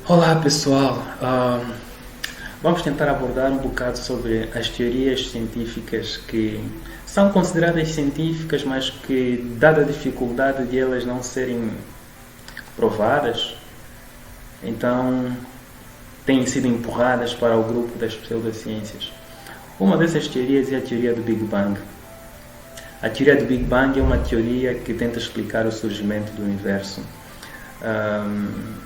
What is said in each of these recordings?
Olá pessoal, vamos tentar abordar um bocado sobre as teorias científicas que são consideradas científicas, mas que, dada a dificuldade de elas não serem provadas, então têm sido empurradas para o grupo das pseudociências. Uma dessas teorias é a teoria do Big Bang. A teoria do Big Bang é uma teoria que tenta explicar o surgimento do universo.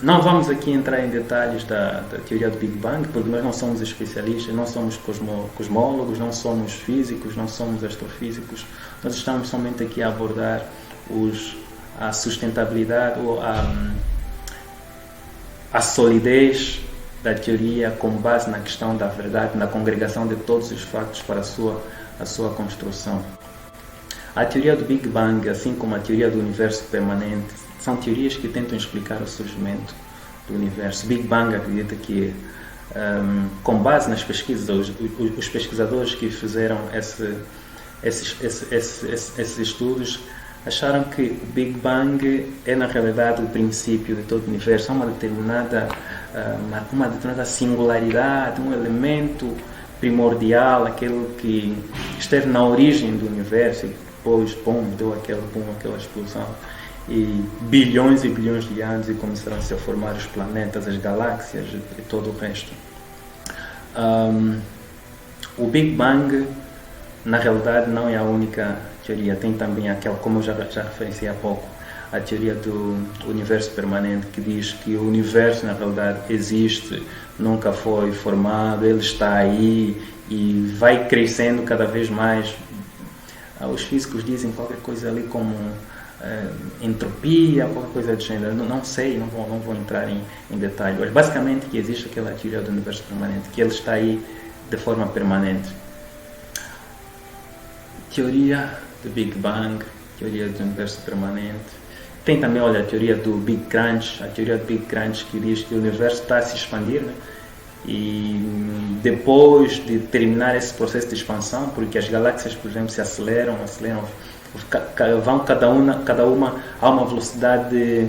Não vamos aqui entrar em detalhes da teoria do Big Bang, porque nós não somos especialistas, não somos cosmólogos, não somos físicos, não somos astrofísicos. Nós estamos somente aqui a abordar a sustentabilidade ou a solidez da teoria com base na questão da verdade, na congregação de todos os factos para a sua construção. A teoria do Big Bang, assim como a teoria do universo permanente, são teorias que tentam explicar o surgimento do universo. Big Bang acredita que, com base nas pesquisas, os pesquisadores que fizeram esses estudos acharam que o Big Bang é na realidade o princípio de todo o universo, uma determinada singularidade, um elemento primordial, aquele que esteve na origem do universo e depois, deu aquela explosão. E bilhões e bilhões de anos e começaram-se a formar os planetas, as galáxias e todo o resto. O Big Bang, na realidade, não é a única teoria. Tem também aquela, como eu já referenciei há pouco, a teoria do universo permanente, que diz que o universo, na realidade, existe, nunca foi formado, ele está aí e vai crescendo cada vez mais. Os físicos dizem qualquer coisa ali como entropia, qualquer coisa do gênero, não sei, não vou entrar em detalhe, mas basicamente que existe aquela teoria do universo permanente, que ele está aí de forma permanente. Teoria do Big Bang, teoria do universo permanente. Tem também, a teoria do Big Crunch, a teoria do Big Crunch que diz que o universo está a se expandir, né? E depois de terminar esse processo de expansão, porque as galáxias, por exemplo, se aceleram, vão cada uma a uma velocidade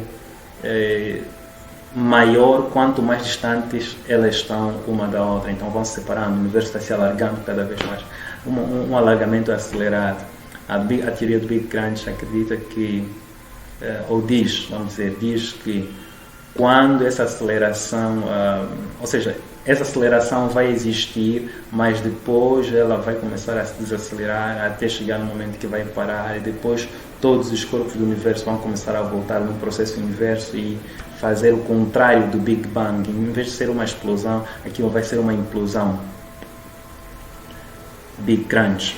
maior quanto mais distantes elas estão uma da outra, então vão se separando, o universo está se alargando cada vez mais, um alargamento acelerado. A teoria do Big Crunch acredita que, diz que quando essa aceleração, ou seja, essa aceleração vai existir, mas depois ela vai começar a se desacelerar até chegar no momento que vai parar, e depois todos os corpos do universo vão começar a voltar no processo inverso e fazer o contrário do Big Bang. Em vez de ser uma explosão, aquilo vai ser uma implosão. Big Crunch.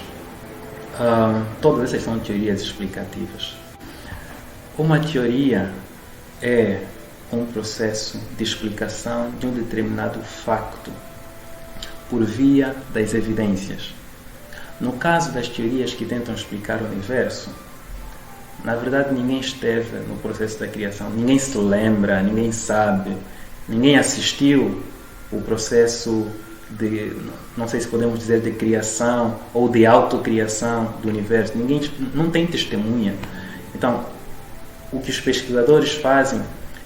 Todas essas são teorias explicativas. Uma teoria é um processo de explicação de um determinado facto por via das evidências. No caso das teorias que tentam explicar o universo, na verdade ninguém esteve no processo da criação, ninguém se lembra, ninguém sabe, ninguém assistiu o processo de, não sei se podemos dizer, de criação ou de autocriação do universo. Ninguém não tem testemunha. Então, o que os pesquisadores fazem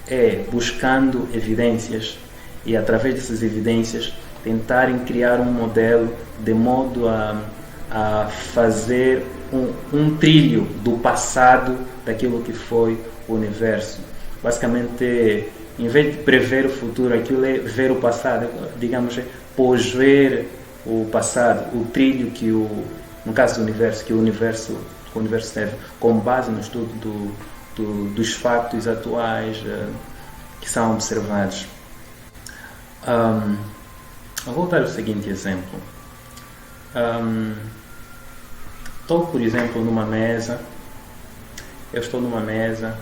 é, buscando evidências e através dessas evidências tentarem criar um modelo de modo a fazer um trilho do passado daquilo que foi o universo. Basicamente, em vez de prever o futuro, aquilo é ver o passado, digamos, pós-ver o passado, o trilho que no caso do universo, que o universo teve, com base no estudo dos factos atuais que são observados. Vou dar o seguinte exemplo. Estou, por exemplo, numa mesa. Eu estou numa mesa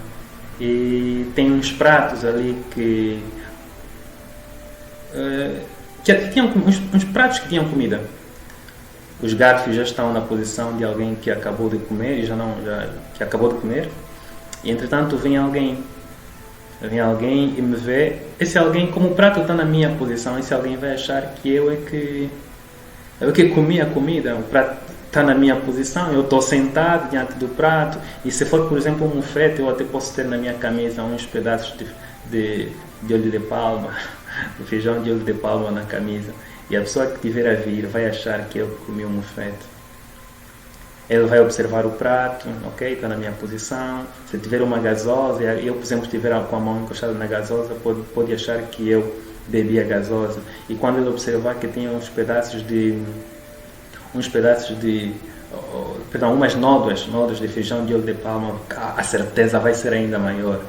e tem uns pratos ali que tinham uns pratos que tinham comida. Os garfos já estão na posição de alguém que acabou de comer que acabou de comer. E entretanto vem alguém e me vê. Esse alguém, como o prato está na minha posição, esse alguém vai achar que eu é que comi a comida. O prato está na minha posição, eu estou sentado diante do prato, e se for, por exemplo, um mofete, eu até posso ter na minha camisa uns pedaços de olho de palma, de feijão de olho de palma na camisa, e a pessoa que estiver a vir vai achar que eu comi um mofete. Ele vai observar o prato, ok, está na minha posição. Se tiver uma gasosa, eu, por exemplo, estiver com a mão encostada na gasosa, pode achar que eu bebi a gasosa. E quando ele observar que tem umas nódoas de feijão de olho de palma, a certeza vai ser ainda maior.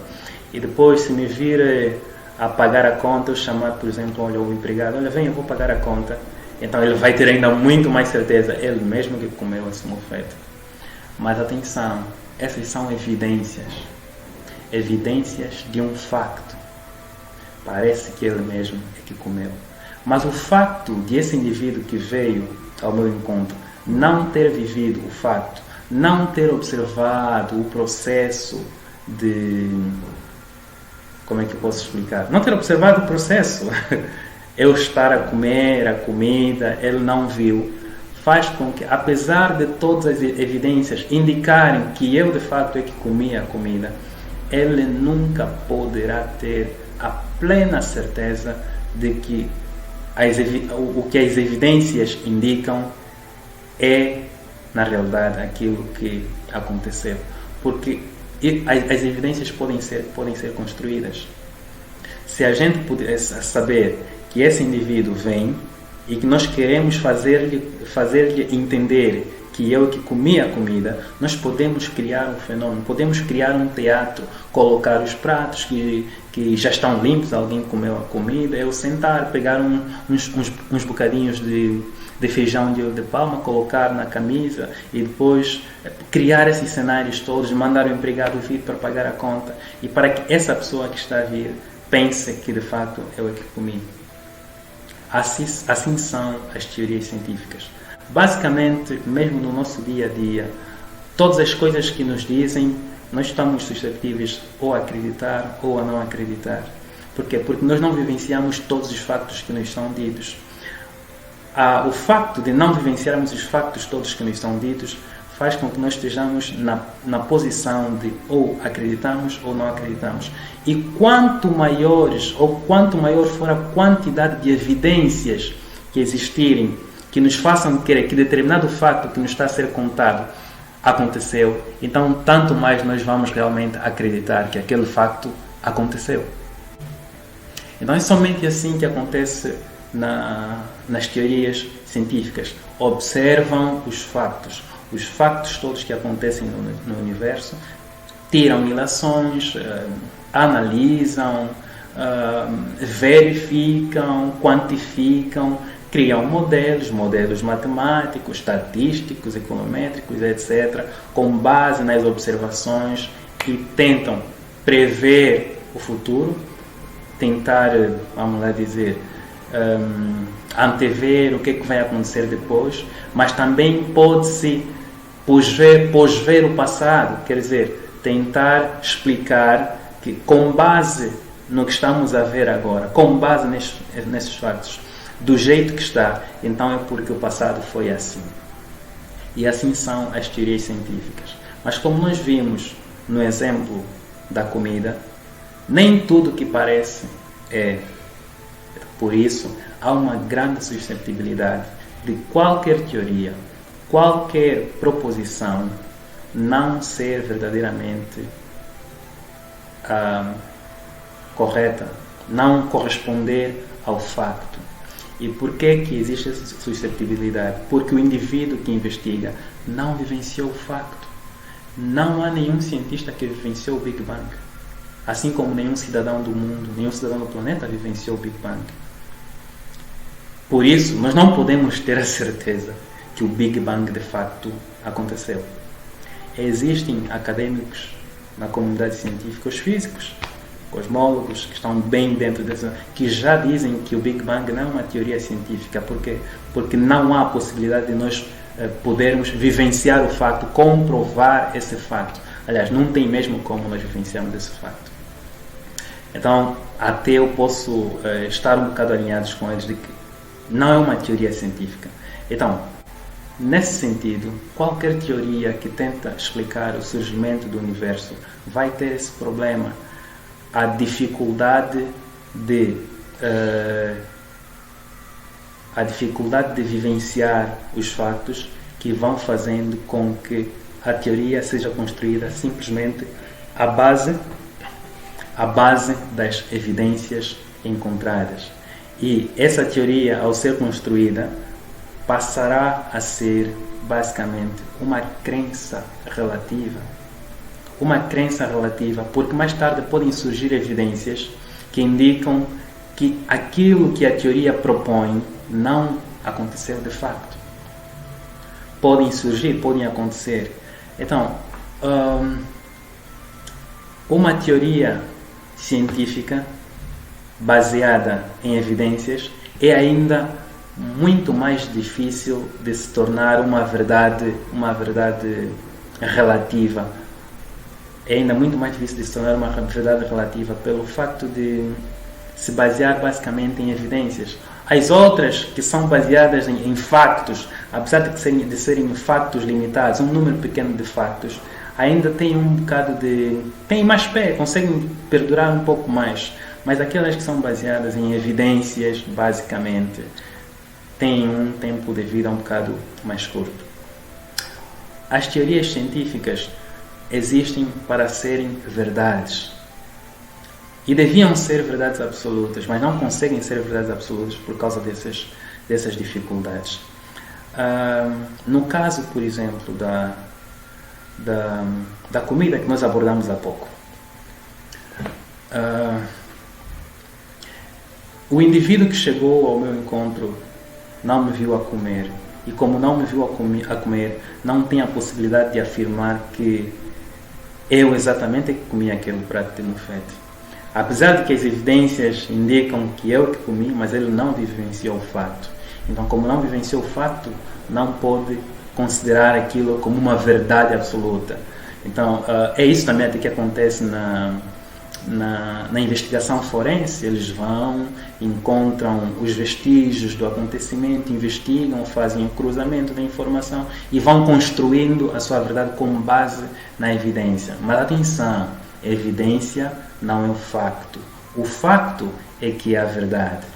E depois, se me vir a pagar a conta, eu chamar, por exemplo, olha, o empregado, olha, vem, eu vou pagar a conta. Então ele vai ter ainda muito mais certeza, ele mesmo que comeu esse mofete. Mas atenção, essas são evidências de um facto. Parece que ele mesmo é que comeu. Mas o facto de esse indivíduo que veio ao meu encontro não ter vivido o facto, não ter observado o processo de... Como é que eu posso explicar? Não ter observado o processo. Eu estar a comer a comida, ele não viu, faz com que, apesar de todas as evidências indicarem que eu de facto é que comi a comida, ele nunca poderá ter a plena certeza de que o que as evidências indicam é, na realidade, aquilo que aconteceu. Porque as evidências podem ser construídas. Se a gente pudesse saber que esse indivíduo vem e que nós queremos fazer-lhe entender que eu que comi a comida, nós podemos criar um fenômeno, podemos criar um teatro, colocar os pratos que já estão limpos, alguém comeu a comida, eu sentar, pegar uns bocadinhos de feijão de olho de palma, colocar na camisa e depois criar esses cenários todos, mandar o empregado vir para pagar a conta e para que essa pessoa que está a vir pense que de facto eu é que comi. Assim são as teorias científicas. Basicamente, mesmo no nosso dia a dia, todas as coisas que nos dizem, nós estamos suscetíveis ou a acreditar ou a não acreditar. Por quê? Porque nós não vivenciamos todos os factos que nos são ditos. O facto de não vivenciarmos os factos todos que nos são ditos faz com que nós estejamos na posição de ou acreditamos ou não acreditamos. E quanto maior for a quantidade de evidências que existirem, que nos façam crer que determinado facto que nos está a ser contado aconteceu, então tanto mais nós vamos realmente acreditar que aquele facto aconteceu. Então é somente assim que acontece nas teorias científicas. Observam os factos todos que acontecem no universo, tiram ilações, analisam, verificam, quantificam, criam modelos matemáticos, estatísticos, econométricos, etc., com base nas observações e tentam prever o futuro, tentar, vamos lá dizer, antever o que vai acontecer depois, mas também pode-se posver o passado, quer dizer, tentar explicar que com base no que estamos a ver agora, com base nesses factos, do jeito que está, então é porque o passado foi assim. E assim são as teorias científicas. Mas como nós vimos no exemplo da comida, nem tudo que parece é. Por isso, há uma grande suscetibilidade de qualquer teoria, qualquer proposição não ser verdadeiramente correta, não corresponder ao facto. E por que existe essa suscetibilidade? Porque o indivíduo que investiga não vivenciou o facto. Não há nenhum cientista que vivenciou o Big Bang. Assim como nenhum cidadão do mundo, nenhum cidadão do planeta vivenciou o Big Bang. Por isso, nós não podemos ter a certeza que o Big Bang de facto aconteceu. Existem acadêmicos na comunidade científica, os físicos, cosmólogos, que estão bem dentro dessa, que já dizem que o Big Bang não é uma teoria científica, porque não há a possibilidade de nós podermos vivenciar o facto, comprovar esse facto. Aliás, não tem mesmo como nós vivenciarmos esse facto. Então, até eu posso estar um bocado alinhados com eles de que não é uma teoria científica. Então, Nesse sentido, qualquer teoria que tenta explicar o surgimento do universo vai ter esse problema, a dificuldade de vivenciar os fatos que vão fazendo com que a teoria seja construída simplesmente à base das evidências encontradas. E essa teoria, ao ser construída, passará a ser basicamente uma crença relativa. Uma crença relativa, porque mais tarde podem surgir evidências que indicam que aquilo que a teoria propõe não aconteceu de facto. Podem surgir, podem acontecer. Então, uma teoria científica baseada em evidências é ainda muito mais difícil de se tornar uma verdade relativa. É ainda muito mais difícil de se tornar uma verdade relativa pelo facto de se basear basicamente em evidências. As outras, que são baseadas em factos, apesar de serem factos limitados, um número pequeno de factos, ainda têm um bocado têm mais pé, conseguem perdurar um pouco mais. Mas aquelas que são baseadas em evidências, basicamente, têm um tempo de vida um bocado mais curto. As teorias científicas existem para serem verdades. E deviam ser verdades absolutas, mas não conseguem ser verdades absolutas por causa dessas dificuldades. No caso, por exemplo, da comida que nós abordamos há pouco. O indivíduo que chegou ao meu encontro não me viu a comer. E como não me viu a comer, não tem a possibilidade de afirmar que eu exatamente é que comi aquele prato de mufete. Apesar de que as evidências indicam que eu que comi, mas ele não vivenciou o fato. Então, como não vivenciou o fato, não pode considerar aquilo como uma verdade absoluta. Então, é isso também que acontece na investigação forense. Eles vão, encontram os vestígios do acontecimento, investigam, fazem o cruzamento da informação e vão construindo a sua verdade com base na evidência. Mas atenção, evidência não é o facto. O facto é que é a verdade.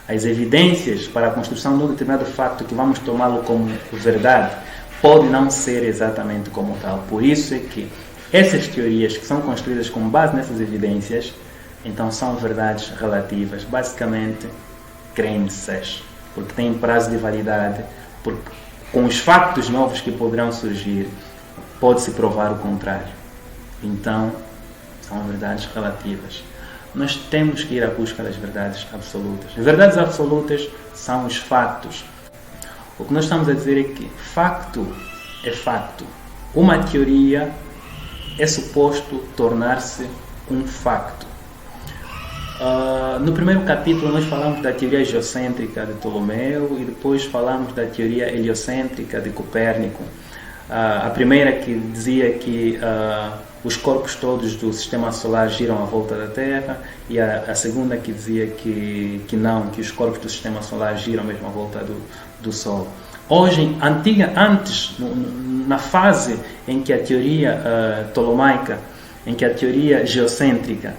As evidências para a construção de um determinado facto que vamos tomá-lo como verdade pode não ser exatamente como tal. Por isso é que essas teorias que são construídas com base nessas evidências, então são verdades relativas, basicamente crenças, porque têm prazo de validade, porque com os factos novos que poderão surgir, pode-se provar o contrário. Então, são verdades relativas. Nós temos que ir à busca das verdades absolutas. As verdades absolutas são os fatos. O que nós estamos a dizer é que facto é facto. Uma teoria é suposto tornar-se um facto. No primeiro capítulo nós falamos da teoria geocêntrica de Ptolomeu e depois falamos da teoria heliocêntrica de Copérnico. A primeira que dizia que os corpos todos do sistema solar giram à volta da Terra, e a segunda que dizia que não, que os corpos do sistema solar giram mesmo à volta do Sol. Hoje, antes, na fase em que a teoria ptolomaica, em que a teoria geocêntrica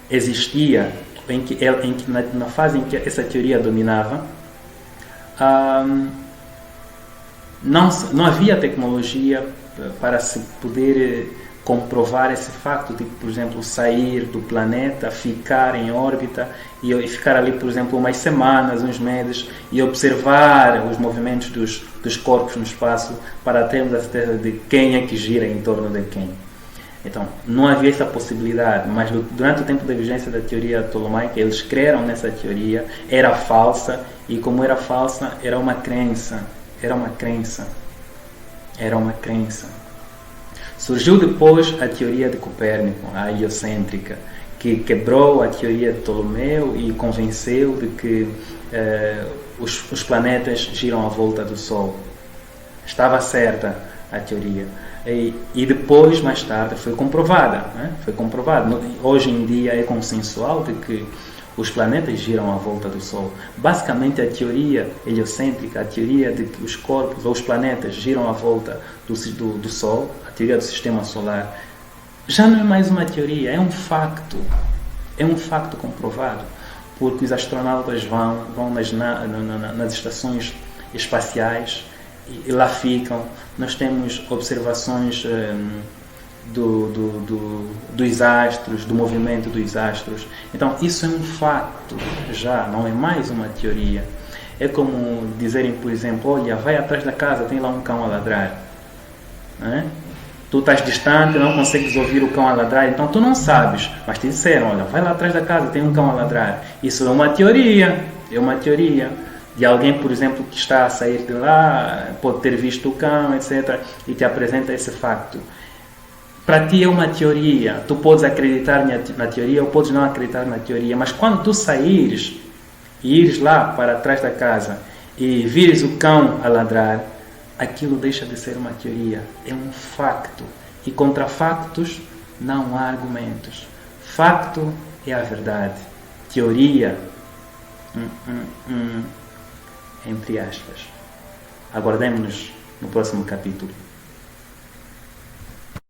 existia, na fase em que essa teoria dominava, não havia tecnologia para se poder comprovar esse facto, tipo, por exemplo, sair do planeta, ficar em órbita e ficar ali, por exemplo, umas semanas, uns meses e observar os movimentos dos corpos no espaço para termos a certeza de quem é que gira em torno de quem. Então, não havia essa possibilidade, mas durante o tempo da vigência da teoria ptolomaica, eles creram nessa teoria, era falsa, e como era falsa, era uma crença. Surgiu depois a teoria de Copérnico, a heliocêntrica, que quebrou a teoria de Ptolomeu e convenceu de que os planetas giram à volta do Sol. Estava certa a teoria. E depois, mais tarde, foi comprovada. Né? Foi comprovado. Hoje em dia é consensual de que Os planetas giram à volta do Sol. Basicamente, a teoria heliocêntrica, a teoria de que os corpos ou os planetas giram à volta do Sol, a teoria do sistema solar, já não é mais uma teoria, é um facto. É um facto comprovado. Porque os astronautas vão nas estações espaciais e lá ficam. Nós temos observações dos astros, do movimento dos astros. Então, isso é um fato, já não é mais uma teoria. É como dizerem, por exemplo, olha, vai atrás da casa, tem lá um cão a ladrar. Né? Tu estás distante, não consegues ouvir o cão a ladrar, então tu não sabes, mas te disseram, olha, vai lá atrás da casa, tem um cão a ladrar. Isso é uma teoria de alguém, por exemplo, que está a sair de lá, pode ter visto o cão, etc., e te apresenta esse facto. Para ti é uma teoria, tu podes acreditar na teoria ou podes não acreditar na teoria, mas quando tu saíres e ires lá para trás da casa e vires o cão a ladrar, aquilo deixa de ser uma teoria, é um facto. E contra factos não há argumentos. Facto é a verdade. Teoria, entre aspas. Aguardemos-nos no próximo capítulo.